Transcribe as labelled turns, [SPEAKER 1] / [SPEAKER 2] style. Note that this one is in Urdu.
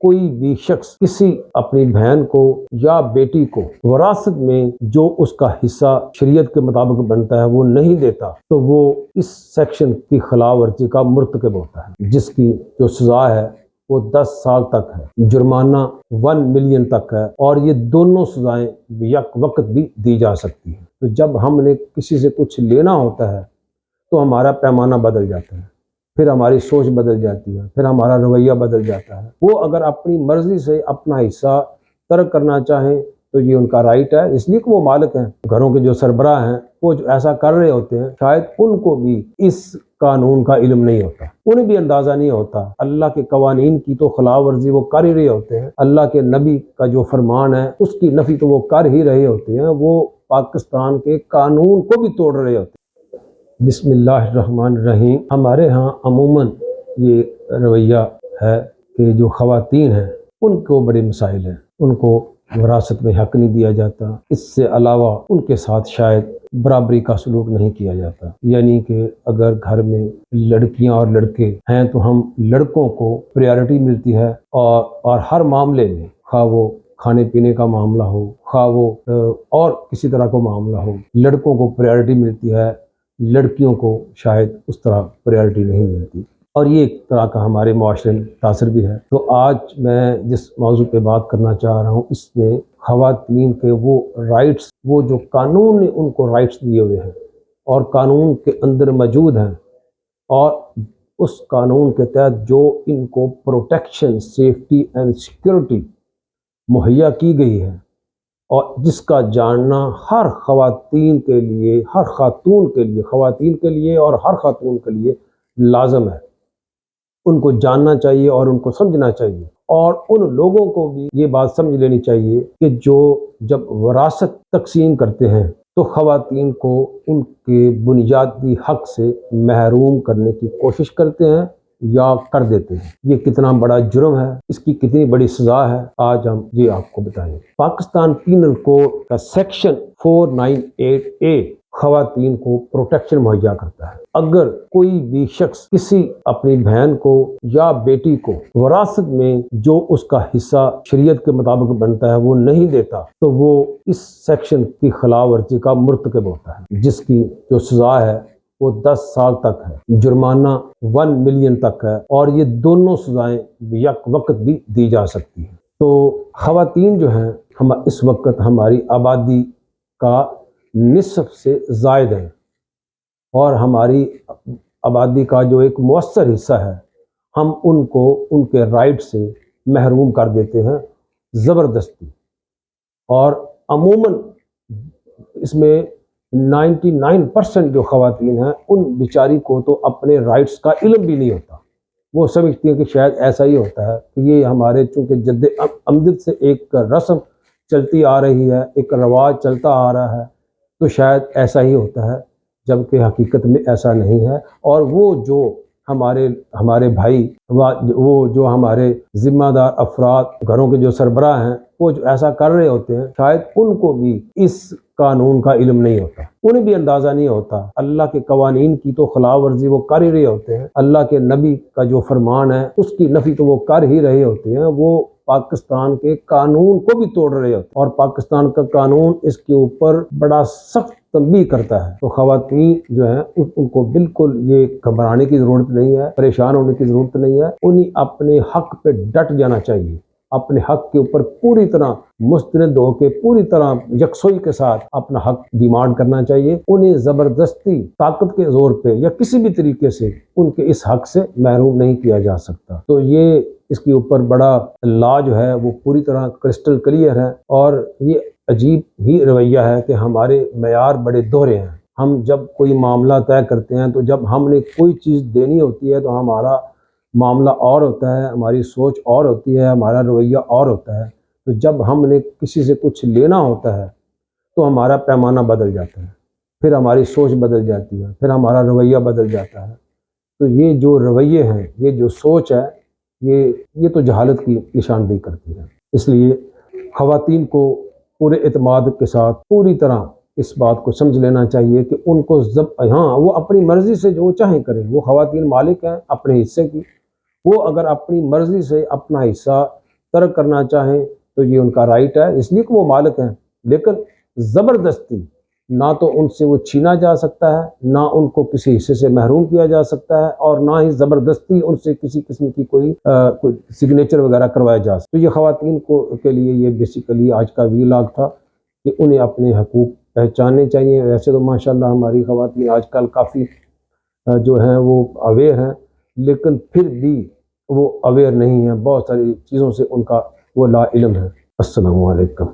[SPEAKER 1] کوئی بھی شخص کسی اپنی بہن کو یا بیٹی کو وراثت میں جو اس کا حصہ شریعت کے مطابق بنتا ہے وہ نہیں دیتا تو وہ اس سیکشن کی خلاف ورزی کا مرتکب ہوتا ہے، جس کی جو سزا ہے وہ 10 سال تک ہے، جرمانہ 1 ملین تک ہے، اور یہ دونوں سزائیں یک وقت بھی دی جا سکتی ہیں۔ تو جب ہم نے کسی سے کچھ لینا ہوتا ہے تو ہمارا پیمانہ بدل جاتا ہے، پھر ہماری سوچ بدل جاتی ہے، پھر ہمارا رویہ بدل جاتا ہے۔ وہ اگر اپنی مرضی سے اپنا حصہ ترک کرنا چاہیں تو یہ ان کا رائٹ ہے، اس لیے کہ وہ مالک ہیں، گھروں کے جو سربراہ ہیں وہ جو ایسا کر رہے ہوتے ہیں شاید ان کو بھی اس قانون کا علم نہیں ہوتا، انہیں بھی اندازہ نہیں ہوتا، اللہ کے قوانین کی تو خلاف ورزی وہ کر ہی رہے ہوتے ہیں، اللہ کے نبی کا جو فرمان ہے اس کی نفی تو وہ کر ہی رہے ہوتے ہیں، وہ پاکستان کے قانون کو بھی توڑ رہے ہوتے ہیں۔ بسم اللہ الرحمن الرحیم۔ ہمارے ہاں عموماً یہ رویہ ہے کہ جو خواتین ہیں ان کو بڑے مسائل ہیں، ان کو وراثت میں حق نہیں دیا جاتا، اس سے علاوہ ان کے ساتھ شاید برابری کا سلوک نہیں کیا جاتا، یعنی کہ اگر گھر میں لڑکیاں اور لڑکے ہیں تو ہم لڑکوں کو پریارٹی ملتی ہے، اور ہر معاملے میں، خواہ وہ کھانے پینے کا معاملہ ہو، خواہ وہ اور کسی طرح کا معاملہ ہو، لڑکوں کو پریارٹی ملتی ہے، لڑکیوں کو شاید اس طرح پریارٹی نہیں ملتی، اور یہ ایک طرح کا ہمارے معاشرے میں تاثر بھی ہے۔ تو آج میں جس موضوع پہ بات کرنا چاہ رہا ہوں اس میں خواتین کے وہ رائٹس، وہ جو قانون نے ان کو رائٹس دیے ہوئے ہیں اور قانون کے اندر موجود ہیں، اور اس قانون کے تحت جو ان کو پروٹیکشن، سیفٹی اینڈ سیکورٹی مہیا کی گئی ہے، اور جس کا جاننا ہر خواتین کے لیے، ہر خاتون کے لیے، خواتین کے لیے اور ہر خاتون کے لیے لازم ہے، ان کو جاننا چاہیے اور ان کو سمجھنا چاہیے، اور ان لوگوں کو بھی یہ بات سمجھ لینی چاہیے کہ جو جب وراثت تقسیم کرتے ہیں تو خواتین کو ان کے بنیادی حق سے محروم کرنے کی کوشش کرتے ہیں یا کر دیتے ہیں۔ یہ کتنا بڑا جرم ہے، اس کی کتنی بڑی سزا ہے، آج ہم یہ آپ کو بتائیں گے۔ پاکستان پینل کوڈ کا سیکشن 498A خواتین کو پروٹیکشن مہیا کرتا ہے۔ اگر کوئی بھی شخص کسی اپنی بہن کو یا بیٹی کو وراثت میں جو اس کا حصہ شریعت کے مطابق بنتا ہے وہ نہیں دیتا تو وہ اس سیکشن کی خلاف ورزی کا مرتکب ہوتا ہے، جس کی جو سزا ہے وہ 10 سال تک ہے، جرمانہ 1 ملین تک ہے، اور یہ دونوں سزائیں یک وقت بھی دی جا سکتی ہیں۔ تو خواتین جو ہیں ہم اس وقت ہماری آبادی کا نصف سے زائد ہیں، اور ہماری آبادی کا جو ایک مؤثر حصہ ہے ہم ان کو ان کے رائٹ سے محروم کر دیتے ہیں زبردستی، اور عموماً اس میں 99% جو خواتین ہیں ان بیچاری کو تو اپنے رائٹس کا علم بھی نہیں ہوتا، وہ سمجھتی ہیں کہ شاید ایسا ہی ہوتا ہے کہ یہ ہمارے چونکہ جد امجد سے ایک رسم چلتی آ رہی ہے، ایک رواج چلتا آ رہا ہے، تو شاید ایسا ہی ہوتا ہے، جبکہ حقیقت میں ایسا نہیں ہے۔ اور وہ جو ہمارے بھائی، وہ جو ہمارے ذمہ دار افراد، گھروں کے جو سربراہ ہیں، وہ جو ایسا کر رہے ہوتے ہیں شاید ان کو بھی اس قانون کا علم نہیں ہوتا، انہیں بھی اندازہ نہیں ہوتا، اللہ کے قوانین کی تو خلاف ورزی وہ کر ہی رہے ہوتے ہیں، اللہ کے نبی کا جو فرمان ہے اس کی نفی تو وہ کر ہی رہے ہوتے ہیں، وہ پاکستان کے قانون کو بھی توڑ رہے ہوتے ہیں، اور پاکستان کا قانون اس کے اوپر بڑا سخت تنبیہ کرتا ہے۔ تو خواتین جو ہیں ان کو بالکل یہ گھبرانے کی ضرورت نہیں ہے، پریشان ہونے کی ضرورت نہیں ہے، انہیں اپنے حق پہ ڈٹ جانا چاہیے، اپنے حق کے اوپر پوری طرح مستند ہو کے پوری طرح یکسوئی کے ساتھ اپنا حق ڈیمانڈ کرنا چاہیے، انہیں زبردستی طاقت کے زور پہ یا کسی بھی طریقے سے ان کے اس حق سے محروم نہیں کیا جا سکتا۔ تو یہ اس کے اوپر بڑا لا جو ہے وہ پوری طرح کرسٹل کلیئر ہے، اور یہ عجیب ہی رویہ ہے کہ ہمارے معیار بڑے دوہرے ہیں۔ ہم جب کوئی معاملہ طے کرتے ہیں تو جب ہم نے کوئی چیز دینی ہوتی ہے تو ہمارا معاملہ اور ہوتا ہے، ہماری سوچ اور ہوتی ہے، ہمارا رویہ اور ہوتا ہے، تو جب ہم نے کسی سے کچھ لینا ہوتا ہے تو ہمارا پیمانہ بدل جاتا ہے، پھر ہماری سوچ بدل جاتی ہے، پھر ہمارا رویہ بدل جاتا ہے۔ تو یہ جو رویے ہیں، یہ جو سوچ ہے، یہ تو جہالت کی نشاندہی کرتی ہے۔ اس لیے خواتین کو پورے اعتماد کے ساتھ پوری طرح اس بات کو سمجھ لینا چاہیے کہ ان کو وہ اپنی مرضی سے جو چاہیں کریں، وہ خواتین مالک ہیں اپنے حصے کی، وہ اگر اپنی مرضی سے اپنا حصہ ترک کرنا چاہیں تو یہ ان کا رائٹ ہے، اس لیے کہ وہ مالک ہیں، لیکن زبردستی نہ تو ان سے وہ چھینا جا سکتا ہے، نہ ان کو کسی حصے سے محروم کیا جا سکتا ہے، اور نہ ہی زبردستی ان سے کسی قسم کی کوئی سگنیچر وغیرہ کروایا جا سکتا ہے۔ تو یہ خواتین کے لیے یہ بیسیکلی آج کا ویلاگ تھا کہ انہیں اپنے حقوق پہچاننے چاہیے۔ ویسے تو ماشاءاللہ ہماری خواتین آج کل کافی جو ہیں وہ اویئر ہیں، لیکن پھر بھی وہ اویئر نہیں ہیں، بہت ساری چیزوں سے ان کا وہ لا علم ہے۔ السلام علیکم۔